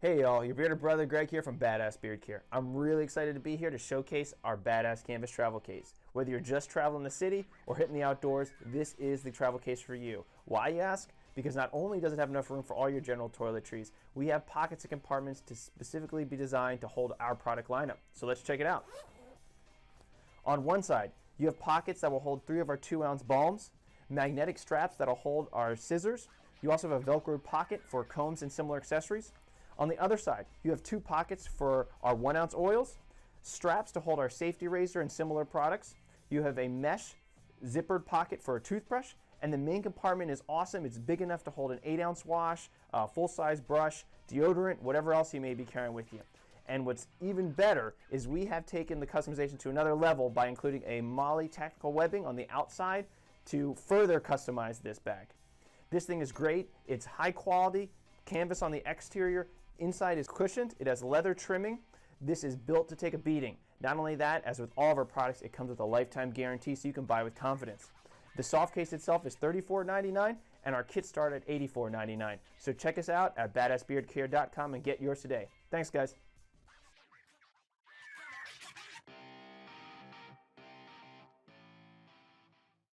Hey y'all, your bearded brother Greg here from Badass Beard Care. I'm really excited to be here to showcase our badass canvas travel case. Whether you're just traveling the city or hitting the outdoors, this is the travel case for you. Why, you ask? Because not only does it have enough room for all your general toiletries, we have pockets and compartments to specifically be designed to hold our product lineup. So let's check it out. On one side, you have pockets that will hold 3 of our 2-ounce balms, magnetic straps that'll hold our scissors. You also have a Velcro pocket for combs and similar accessories. On the other side, you have 2 pockets for our 1-ounce oils, straps to hold our safety razor and similar products. You have a mesh zippered pocket for a toothbrush, and the main compartment is awesome. It's big enough to hold an 8-ounce wash, a full-size brush, deodorant, whatever else you may be carrying with you. And what's even better is we have taken the customization to another level by including a Molly tactical webbing on the outside to further customize this bag. This thing is great. It's high quality, canvas on the exterior. Inside is cushioned, it has leather trimming. This is built to take a beating. Not only that, as with all of our products, it comes with a lifetime guarantee so you can buy with confidence. The soft case itself is $34.99 and our kits start at $84.99. So check us out at badassbeardcare.com and get yours today. Thanks guys.